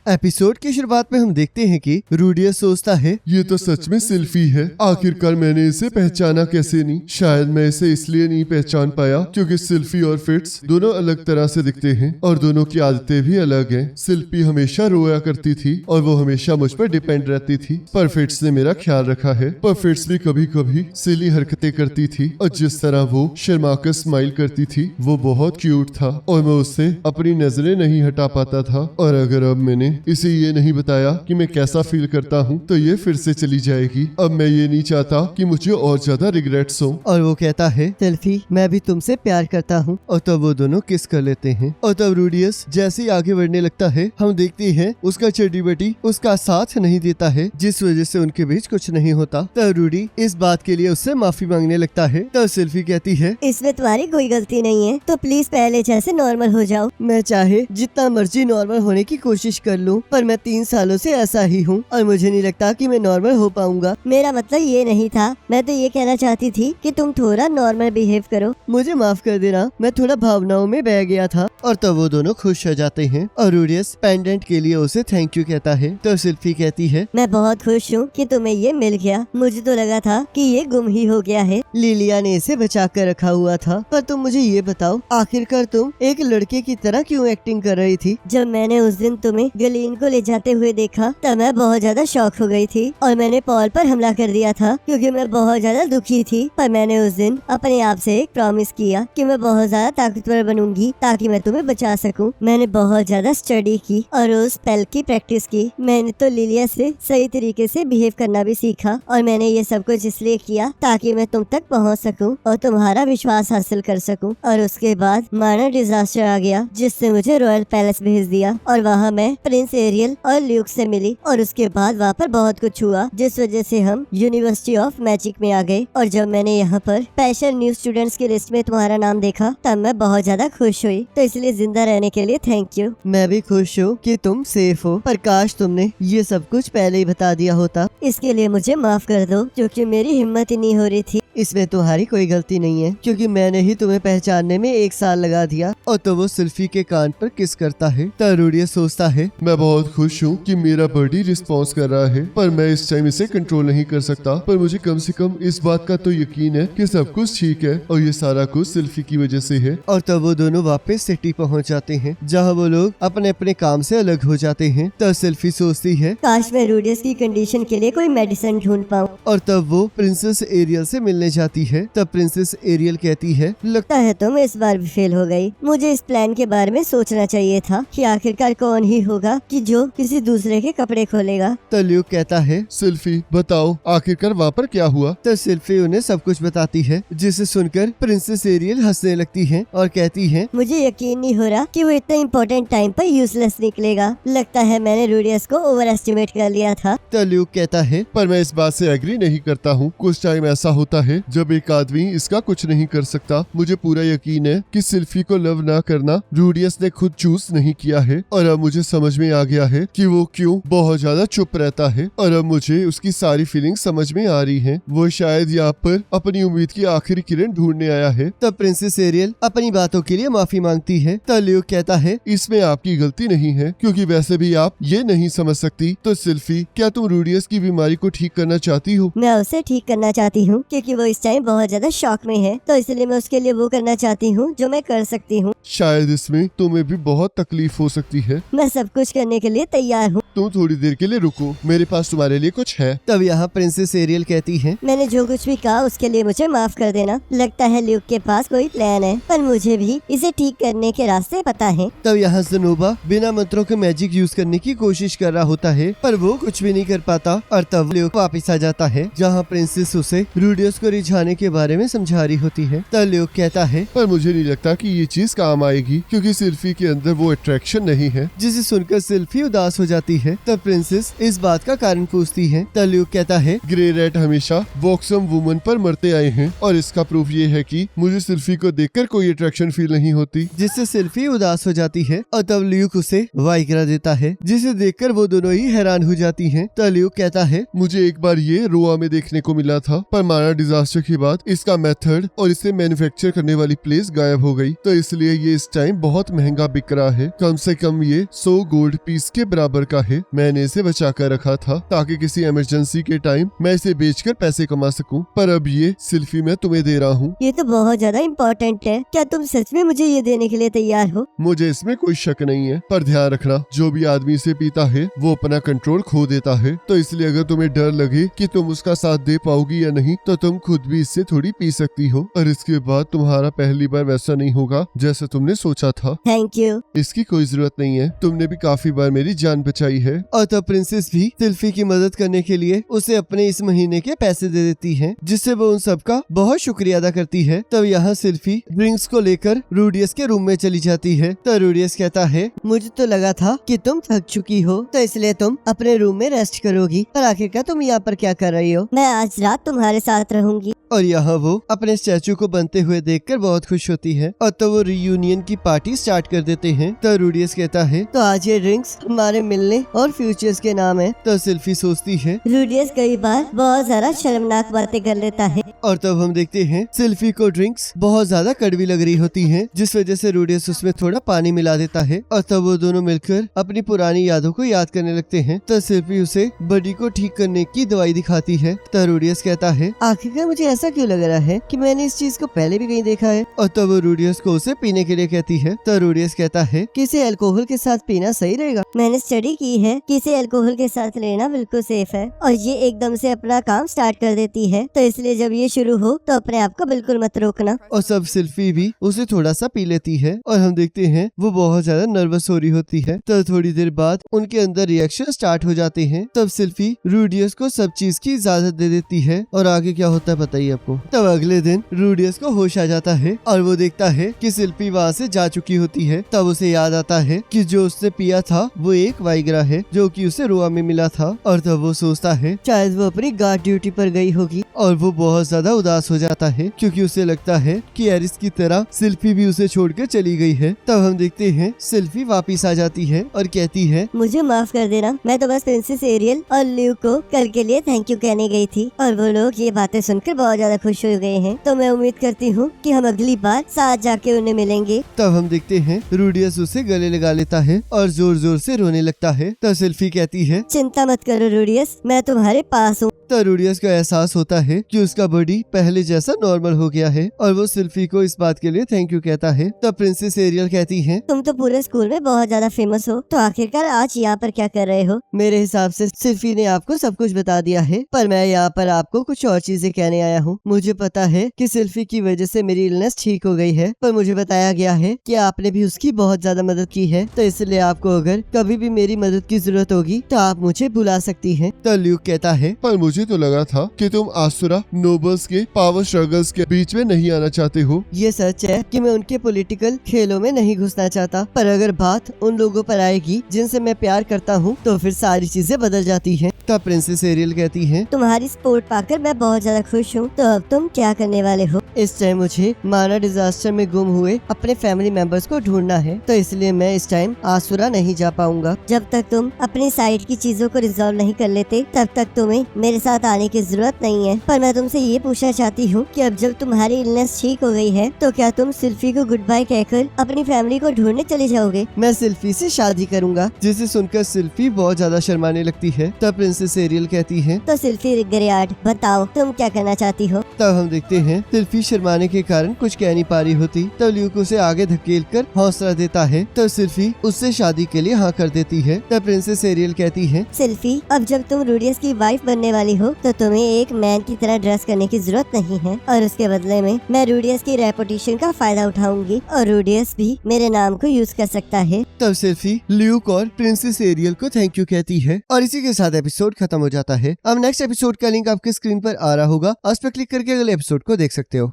Episode की शुरुआत में हम देखते हैं कि रूडियस सोचता है ये तो सच में सिल्फी है। आखिरकार मैंने इसे पहचाना कैसे नहीं। शायद मैं इसे इसलिए नहीं पहचान पाया क्योंकि सिल्फी और फिट्स दोनों अलग तरह से दिखते हैं और दोनों की आदतें भी अलग हैं। सिल्फी हमेशा रोया करती थी और वो हमेशा मुझ पर डिपेंड रहती थी, पर फिट्स ने मेरा ख्याल रखा है। पर फिट्स भी कभी कभी सिली हरकतें करती थी और जिस तरह वो शर्माकर स्माइल करती थी वो बहुत क्यूट था और मैं उससे अपनी नजरें नहीं हटा पाता था। और अगर अब मैंने इसे ये नहीं बताया कि मैं कैसा फील करता हूँ तो ये फिर से चली जाएगी। अब मैं ये नहीं चाहता कि मुझे और ज्यादा रिग्रेट्स हो। और वो कहता है सेल्फी मैं भी तुमसे प्यार करता हूँ। और तब वो दोनों किस कर लेते हैं। और तब रूडियस जैसे ही आगे बढ़ने लगता है हम देखते हैं उसका चड्डी बटी उसका साथ नहीं देता है, जिस वजह से उनके बीच कुछ नहीं होता। तब रूडी इस बात के लिए उससे माफी मांगने लगता है। तब सेल्फी कहती है इसमें तुम्हारी कोई गलती नहीं है, तो प्लीज पहले जैसे नॉर्मल हो जाओ। मैं चाहे जितना मर्जी नॉर्मल होने की कोशिश कर लूं, पर मैं 3 सालों से ऐसा ही हूं और मुझे नहीं लगता कि मैं नॉर्मल हो पाऊंगा। मेरा मतलब ये नहीं था, मैं तो ये कहना चाहती थी कि तुम थोड़ा नॉर्मल बिहेव करो। मुझे माफ कर देना, मैं थोड़ा भावनाओं में बह गया था। और तब वो दोनों खुश हो जाते हैं और रूडियस पेंडेंट के लिए उसे थैंक यू कहता है। तो सेल्फी कहती है मैं बहुत खुश हूँ कि तुम्हें ये मिल गया, मुझे तो लगा था कि ये गुम ही हो गया है। लिलिया ने इसे बचा कर रखा हुआ था। पर तुम मुझे ये बताओ आखिरकार तुम एक लड़के की तरह क्यों एक्टिंग कर रही थी? जब मैंने उस दिन तुम्हें गलीन को ले जाते हुए देखा तब मैं बहुत ज्यादा शॉक हो गई थी और मैंने पॉल पर हमला कर दिया था क्योंकि मैं बहुत ज्यादा दुखी थी। पर मैंने उस दिन अपने आप से एक प्रॉमिस किया कि मैं बहुत ज्यादा ताकतवर बनूंगी ताकि मैं तुम्हें बचा सकूं। मैंने बहुत ज्यादा स्टडी की और उस स्पेल की प्रैक्टिस की। मैंने तो लिलिया से सही तरीके से बिहेव करना भी सीखा और मैंने ये सब कुछ इसलिए किया ताकि मैं तुम तक पहुंच सकूं और तुम्हारा विश्वास हासिल कर सकूं। और उसके बाद माइनर डिजास्टर आ गया जिससे मुझे रॉयल पैलेस भेज दिया और वहाँ मैं प्रिंस एरियल और ल्यूक से मिली और उसके बाद वहाँ पर बहुत कुछ हुआ जिस वजह से हम यूनिवर्सिटी ऑफ मैजिक में आ गए। और जब मैंने यहाँ पर स्पेशल न्यू स्टूडेंट्स की लिस्ट में तुम्हारा नाम देखा तब मैं बहुत ज्यादा खुश हुई। तो इसलिए जिंदा रहने के लिए थैंक यू। मैं भी खुश हूँ कि तुम सेफ हो, पर काश तुमने ये सब कुछ पहले ही बता दिया होता। इसके लिए मुझे माफ कर दो क्योंकि मेरी हिम्मत ही नहीं हो रही थी। इसमें तुम्हारी कोई गलती नहीं है क्योंकि मैंने ही तुम्हें पहचानने में 1 साल लगा दिया। और तो वो सेल्फी के कान पर किस करता है। तब रूडियस सोचता है मैं बहुत खुश हूँ कि मेरा बॉडी रिस्पॉन्स कर रहा है, पर मैं इस टाइम इसे कंट्रोल नहीं कर सकता। पर मुझे कम से कम इस बात का तो यकीन है कि सब कुछ ठीक है और ये सारा कुछ सेल्फी की वजह से है। और तब वो दोनों वापस सिटी पहुंच जाते हैं जहां वो लोग अपने अपने काम से अलग हो जाते हैं। तब सेल्फी सोचती है काश मैं रूडियस की कंडीशन के लिए कोई मेडिसिन ढूंढ पाऊँ। और तब वो प्रिंसेस एरियल से मिलने जाती है। तब प्रिंसेस एरियल कहती है लगता है तुम इस बार भी फेल हो गई। मुझे इस प्लान के बारे में सोचना चाहिए था कि आखिरकार कौन ही होगा कि जो किसी दूसरे के कपड़े खोलेगा। तो ल्यूक कहता है सेल्फी बताओ आखिरकार वहाँ पर क्या हुआ। तो सेल्फी उन्हें सब कुछ बताती है जिसे सुनकर प्रिंसेस एरियल हंसने लगती है और कहती है मुझे यकीन नहीं हो रहा कि वो इतना इम्पोर्टेंट टाइम पर यूजलेस निकलेगा। लगता है मैंने रूडियस को ओवर एस्टिमेट कर लिया था। तो ल्यूक कहता है पर मैं इस बात से एग्री नहीं करता हूँ। कुछ टाइम ऐसा होता है जब एक आदमी इसका कुछ नहीं कर सकता। मुझे पूरा यकीन है कि सेल्फी को लव ना करना रूडियस ने खुद चूज नहीं किया है और अब मुझे समझ में आ गया है कि वो क्यों बहुत ज्यादा चुप रहता है और अब मुझे उसकी सारी फीलिंग समझ में आ रही है। वो शायद यहाँ पर अपनी उम्मीद की आखिरी किरण ढूंढने आया है। तब प्रिंसेस एरियल अपनी बातों के लिए माफी मांगती है। तब ल्यूक कहता है इसमें आपकी गलती नहीं है क्योंकि वैसे भी आप ये नहीं समझ सकती। तो सेल्फी क्या तुम रूडियस की बीमारी को ठीक करना चाहती हो? मैं उसे ठीक करना चाहती हूँ क्योंकि वो इस टाइम बहुत ज्यादा शॉक में है, तो इसलिए मैं उसके लिए वो करना चाहती हूँ जो मैं कर सकती हूँ। शायद इसमें तुम्हें भी बहुत तकलीफ हो सकती है। मैं सब कुछ करने के लिए तैयार हूँ। तुम थोड़ी देर के लिए रुको, मेरे पास तुम्हारे लिए कुछ है। तब यहाँ प्रिंसेस एरियल कहती है मैंने जो कुछ भी कहा उसके लिए मुझे माफ कर देना। लगता है ल्यूक के पास कोई प्लान है पर मुझे भी इसे ठीक करने के रास्ते पता है। तब यहाँ ज़नोबा बिना मंत्रों के मैजिक यूज करने की कोशिश कर रहा होता है पर वो कुछ भी नहीं कर पाता और तब ल्यूक वापस आ जाता है जहाँ प्रिंसेस उसे रूडियस को रिझाने के बारे में समझा रही होती है। तब ल्यूक कहता है पर मुझे नहीं लगता कि ये चीज काम आएगी क्योंकि सेल्फी के अंदर वो अट्रैक्शन नहीं है। जिसे सुनकर सेल्फी उदास हो जाती है। तब प्रिंसेस इस बात का कारण पूछती है। तब ल्यूक कहता है ग्रे रैट हमेशा वॉक्सम वुमन पर मरते आए हैं और इसका प्रूफ ये है कि मुझे सेल्फी को देखकर कोई अट्रैक्शन फील नहीं होती। जिससे सेल्फी उदास हो जाती है और तब ल्यूक उसे वाइग्रा देता है जिसे देखकर वो दोनों ही हैरान हो जाती हैं। तब ल्यूक कहता है मुझे एक बार ये रोआ में देखने को मिला था पर माना डिजास्टर के बाद इसका मेथड और इसे मैन्युफैक्चर करने वाली प्लेस गायब हो गई, तो इसलिए ये इस टाइम बहुत महंगा बिक रहा है। कम से कम ये 100 गोल्ड पीस के बराबर का है। मैंने इसे बचा कर रखा था ताकि किसी इमरजेंसी के टाइम मैं इसे बेचकर पैसे कमा सकूं, पर अब ये सिल्फी मैं तुम्हें दे रहा हूँ। ये तो बहुत ज्यादा इम्पोर्टेंट है। क्या तुम सच में मुझे ये देने के लिए तैयार हो? मुझे इसमें कोई शक नहीं है, पर ध्यान रखना जो भी आदमी इसे पीता है वो अपना कंट्रोल खो देता है, तो इसलिए अगर तुम्हें डर लगे कि तुम उसका साथ दे पाओगी या नहीं तो तुम खुद भी इससे थोड़ी पी सकती हो, और इसके बाद तुम्हारा पहली बार वैसा नहीं होगा जैसा तुमने सोचा था। Thank you. इसकी कोई जरूरत नहीं है, तुमने भी काफी बार मेरी जान बचाई है। और तब प्रिंसेस भी सिल्फी की मदद करने के लिए उसे अपने इस महीने के पैसे दे देती है, जिससे वो उन सबका बहुत शुक्रिया अदा करती है। तब यहाँ सिल्फी ड्रिंक्स को लेकर रूडियस के रूम में चली जाती है। तो रूडियस कहता है, मुझे तो लगा था कि तुम थक चुकी हो, तो इसलिए तुम अपने रूम में रेस्ट करोगी, पर आखिरकार तुम यहाँ पर क्या कर रही हो? मैं आज रात तुम्हारे साथ रहूंगी। और यहाँ वो अपने स्टैचू को बनते हुए देखकर बहुत खुश होती है, और तो वो रियूनियन की पार्टी स्टार्ट कर देते हैं। तो रूडियस कहता है, तो आज ये ड्रिंक्स हमारे मिलने और फ्यूचर्स के नाम है। तो सिल्फी सोचती है, रूडियस कई बार बहुत ज्यादा शर्मनाक बातें कर लेता है। और तब हम देखते हैं सिल्फी को ड्रिंक्स बहुत ज्यादा कड़वी लग रही होती हैं, जिस वजह से रूडियस उसमें थोड़ा पानी मिला देता है, और तब वो दोनों मिलकर अपनी पुरानी यादों को याद करने लगते हैं। तो सिल्फी उसे बॉडी को ठीक करने की दवाई दिखाती है। तो रूडियस कहता है, आखिरकार मुझे ऐसा क्यों लग रहा है कि मैंने इस चीज को पहले भी कहीं देखा है। और तब वो रूडियस को उसे पीने के लिए कहती है। तो रूडियस कहता है कि इसे अल्कोहल के साथ पीना सही रहेगा। मैंने स्टडी की है कि इसे अल्कोहल के साथ लेना बिल्कुल सेफ है, और ये एकदम से अपना काम स्टार्ट कर देती है, तो इसलिए जब ये शुरू हो तो अपने आप को बिल्कुल मत रोकना। और सब सिल्फी भी उसे थोड़ा सा पी लेती है, और हम देखते हैं वो बहुत ज्यादा नर्वस हो रही होती है। तो थोड़ी देर बाद उनके अंदर रिएक्शन स्टार्ट हो जाते हैं। तब सिल्फी रूडियस को सब चीज की इजाजत दे देती है, और आगे क्या होता है बताइए आपको। तब अगले दिन रूडियस को होश आ जाता है, और वो देखता है कि सिल्फी वहाँ से जा चुकी होती है। तब उसे याद आता है कि जो उसने पिया था वो एक वाइग्रा है, जो कि उसे रोआ में मिला था। और तब वो सोचता है शायद वो अपनी गार्ड ड्यूटी पर गई होगी, और वो बहुत ज्यादा उदास हो जाता है, क्योंकि उसे लगता है कि एरिस की तरह सिल्फी भी उसे छोड़कर चली गई है। तब हम देखते हैं सिल्फी वापिस आ जाती है और कहती है, मुझे माफ कर देना, मैं तो बस प्रिंसेस एरियल और ल्यू को कल के लिए थैंक यू कहने गई थी, और वो लोग ये बातें सुनकर बहुत ज्यादा खुश हो गए हैं। तो मैं उम्मीद करती हूँ कि हम अगली बार साथ जाके उन्हें मिलेंगे। तब हम देखते हैं रूडियस उसे गले लगा लेता है और जोर जोर से रोने लगता है। तब सिल्फी कहती है, चिंता मत करो रूडियस, मैं तुम्हारे पास हूँ। तब रूडियस को एहसास होता है कि उसका बॉडी पहले जैसा नॉर्मल हो गया है, और वो सिल्फी को इस बात के लिए थैंक यू कहता है। तब प्रिंसेस एरियल कहती है, तुम तो पूरे स्कूल में बहुत ज्यादा फेमस हो, तो आखिरकार आज यहाँ पर क्या कर रहे हो? मेरे हिसाब से सिल्फी ने आपको सब कुछ बता दिया है, पर मैं यहाँ पर आपको कुछ और चीजें कहने आया हूँ। मुझे पता है कि सिल्फी की वजह से मेरी इलनेस ठीक हो गई है, पर मुझे बताया गया है कि आपने भी उसकी बहुत ज्यादा मदद की है, तो इसलिए आपको अगर कभी भी मेरी मदद की जरूरत होगी तो आप मुझे बुला सकती हैं। तो ल्यूक कहता है, पर मुझे तो लगा था कि तुम आसुरा नोबल्स के पावर स्ट्रगल्स के बीच में नहीं आना चाहते हो। ये सच है कि मैं उनके पॉलिटिकल खेलों में नहीं घुसना चाहता, पर अगर बात उन लोगों पर आएगी जिनसे मैं प्यार करता हूँ तो फिर सारी चीजें बदल जाती हैं। तब प्रिंसेस एरियल कहती है, तुम्हारी सपोर्ट पाकर मैं बहुत ज्यादा खुश हूँ, तो अब तुम क्या करने वाले हो? इस टाइम मुझे माना डिजास्टर में गुम हुए अपने फैमिली मेंबर्स को ढूंढना है, तो इसलिए मैं इस टाइम आसुरा नहीं जा पाऊंगा। जब तक तुम अपनी साइड की चीजों को रिजॉल्व नहीं कर लेते तब तक तुम्हें मेरे साथ आने की जरूरत नहीं है। पर मैं तुमसे ये पूछना चाहती हूँ कि अब जब तुम्हारी इलनेस ठीक हो गई है तो क्या तुम सिल्फी को गुड बाय कहकर अपनी फैमिली को ढूंढने चले जाओगे? मैं सिल्फी से शादी करूंगा, जिसे सुनकर सिल्फी बहुत ज्यादा शर्माने लगती है। तब प्रिंसेस एरियल कहती है, तो सिल्फी रिग्रियार्ड बताओ तुम क्या करना चाहती हो? तब हम देखते हैं सिल्फी शर्माने के कारण कुछ कह नहीं पा रही होती। तब ल्यूक उसे आगे धकेल कर हौसला देता है। तब सिल्फी उससे शादी के लिए हाँ कर देती है। तब प्रिंसेस एरियल कहती है, सिल्फी अब जब तुम रूडियस की वाइफ बनने वाली हो तो तुम्हें एक मैन की तरह ड्रेस करने की जरूरत नहीं है, और उसके बदले में मैं रूडियस की रेपुटेशन का फायदा उठाऊंगी, और रूडियस भी मेरे नाम को यूज कर सकता है। तब सिल्फी ल्यूक और प्रिंसेस एरियल को थैंक यू कहती है, और इसी के साथ एपिसोड खत्म हो जाता है। अब नेक्स्ट एपिसोड का लिंक आपके स्क्रीन पर आ रहा होगा, उस पर क्लिक करके अगले एपिसोड को देख सकते हो।